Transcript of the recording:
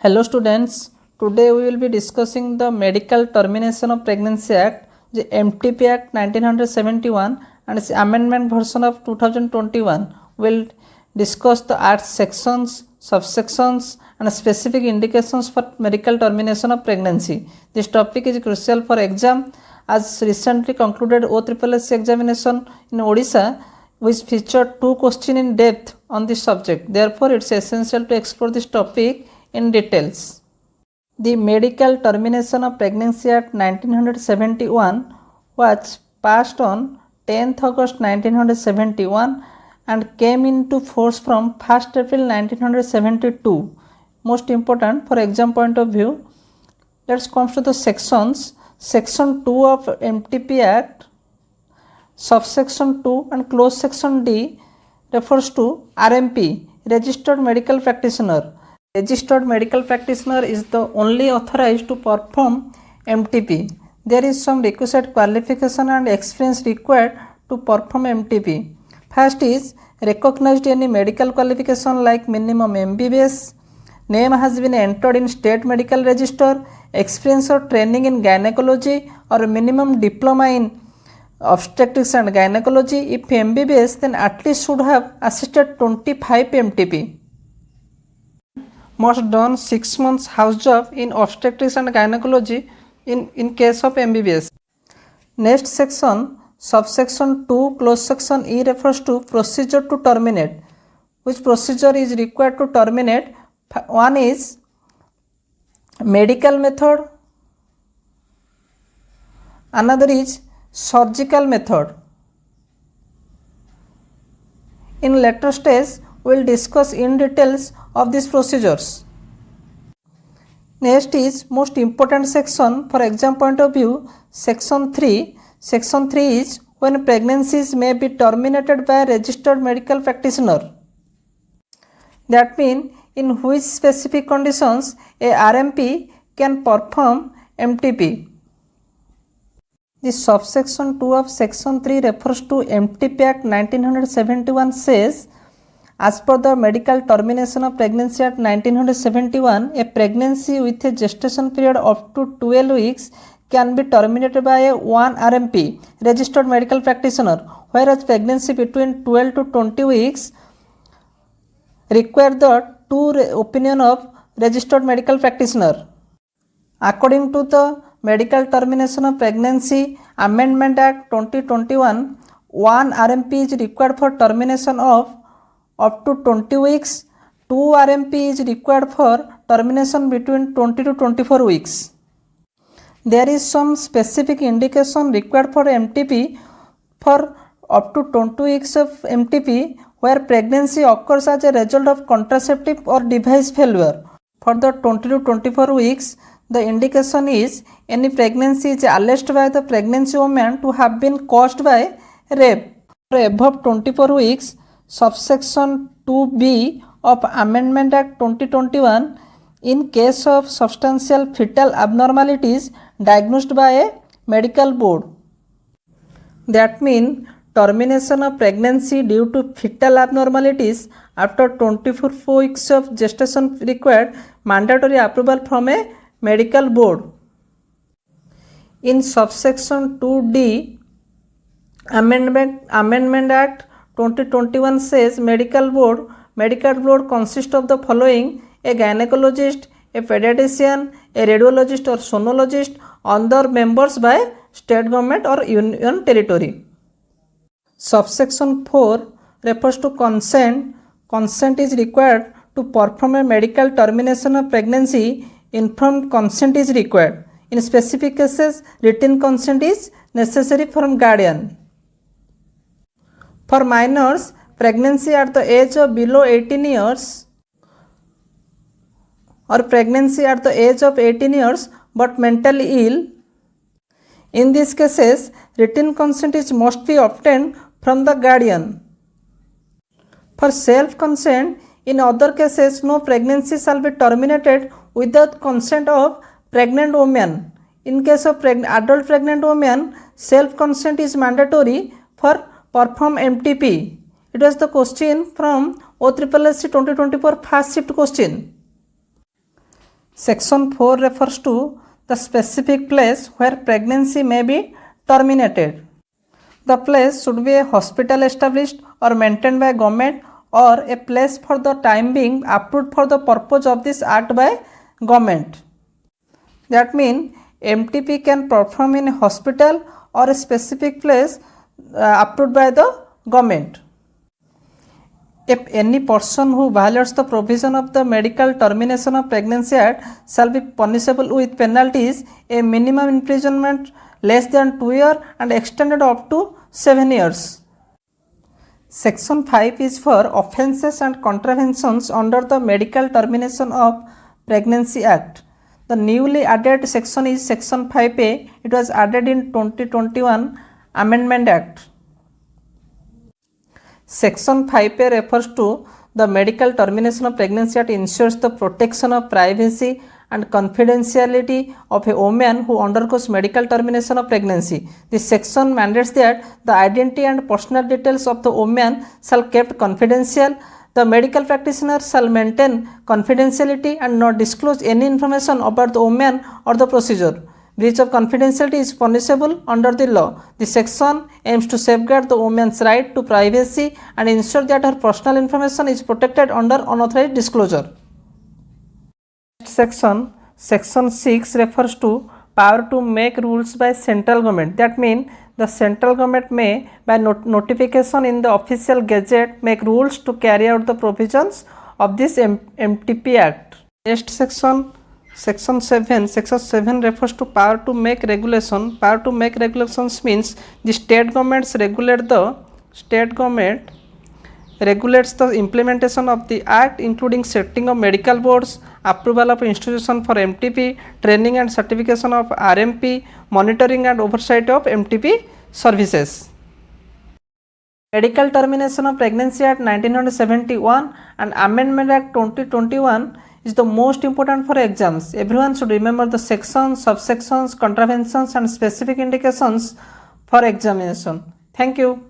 Hello students, today we will be discussing the Medical Termination of Pregnancy Act, the MTP Act 1971 and its amendment version of 2021. We will discuss the Act sections, subsections and specific indications for medical termination of pregnancy. This topic is crucial for exam as recently concluded OSSC examination in Odisha which featured 2 questions in depth on this subject. Therefore, it is essential to explore this topic in details. The Medical Termination of Pregnancy Act 1971 was passed on 10th August 1971 and came into force from 1st April 1972. Most important for exam point of view. Let's come to the sections. Section 2 of MTP Act, subsection 2 and close section D refers to RMP, Registered Medical Practitioner. Registered medical practitioner is the only authorized to perform MTP. There is some requisite qualification and experience required to perform MTP. First is recognized any medical qualification like minimum MBBS, name has been entered in state medical register, experience or training in gynecology or minimum diploma in obstetrics and gynecology. If MBBS, then at least should have assisted 25 MTP. Must done 6 months house job in obstetrics and gynecology in case of MBBS. Next section, subsection 2 close section E refers to procedure to terminate. Which procedure is required to terminate? One is medical method, another is surgical method. In later stage, we will discuss in details of these procedures. Next is most important section for exam point of view, section 3. Section 3 is when pregnancies may be terminated by a registered medical practitioner. That means in which specific conditions a RMP can perform MTP. The subsection 2 of section 3 refers to MTP Act 1971 says, as per the Medical Termination of Pregnancy Act 1971, a pregnancy with a gestation period up to 12 weeks can be terminated by a 1 RMP, registered medical practitioner, whereas pregnancy between 12 to 20 weeks require the 2 opinion of registered medical practitioner. According to the Medical Termination of Pregnancy Amendment Act 2021, 1 RMP is required for termination of up to 20 weeks, 2 RMP is required for termination between 20 to 24 weeks. There is some specific indication required for MTP for up to 20 weeks of MTP where pregnancy occurs as a result of contraceptive or device failure. For the 20 to 24 weeks, the indication is any pregnancy is alleged by the pregnancy woman to have been caused by rape. For above 24 weeks, subsection 2B of Amendment Act 2021, in case of substantial fetal abnormalities diagnosed by a medical board. That means termination of pregnancy due to fetal abnormalities after 24 weeks of gestation required mandatory approval from a medical board. In subsection 2D, Amendment Act 2021 says medical board consists of the following: a gynecologist, a pediatrician, a radiologist or sonologist, other members by state government or union territory. Subsection 4 refers to consent. Consent is required to perform a medical termination of pregnancy. Informed consent is required. In specific cases, written consent is necessary from guardian. For minors, pregnancy at the age of below 18 years or pregnancy at the age of 18 years but mentally ill, in these cases, written consent must be obtained from the guardian. For self-consent, in other cases, no pregnancy shall be terminated without consent of pregnant woman. In case of adult pregnant woman, self-consent is mandatory for perform MTP. It was the question from OSSC 2024 first shift question. Section 4 refers to the specific place where pregnancy may be terminated. The place should be a hospital established or maintained by government or a place for the time being approved for the purpose of this act by government. That means MTP can perform in a hospital or a specific place approved by the government. If any person who violates the provision of the Medical Termination of Pregnancy Act shall be punishable with penalties, a minimum imprisonment less than 2 years and extended up to 7 years. Section 5 is for offences and contraventions under the Medical Termination of Pregnancy Act. The newly added section is Section 5A. It was added in 2021 Amendment Act. Section 5A refers to the Medical Termination of Pregnancy Act ensures the protection of privacy and confidentiality of a woman who undergoes medical termination of pregnancy. This section mandates that the identity and personal details of the woman shall be kept confidential. The medical practitioner shall maintain confidentiality and not disclose any information about the woman or the procedure. Breach of confidentiality is punishable under the law. This section aims to safeguard the woman's right to privacy and ensure that her personal information is protected under unauthorized disclosure. Next section, Section 6 refers to power to make rules by central government. That means the central government may, by notification in the official gazette, make rules to carry out the provisions of this MTP Act. Next section, Section 7. Section 7 refers to power to make regulation. Power to make regulations means the state government regulates the implementation of the act, including setting of medical boards, approval of institution for MTP, training and certification of RMP, monitoring and oversight of MTP services. Medical Termination of Pregnancy Act 1971 and Amendment Act 2021 is the most important for exams. Everyone should remember the sections, subsections, contraventions and specific indications for examination. Thank you.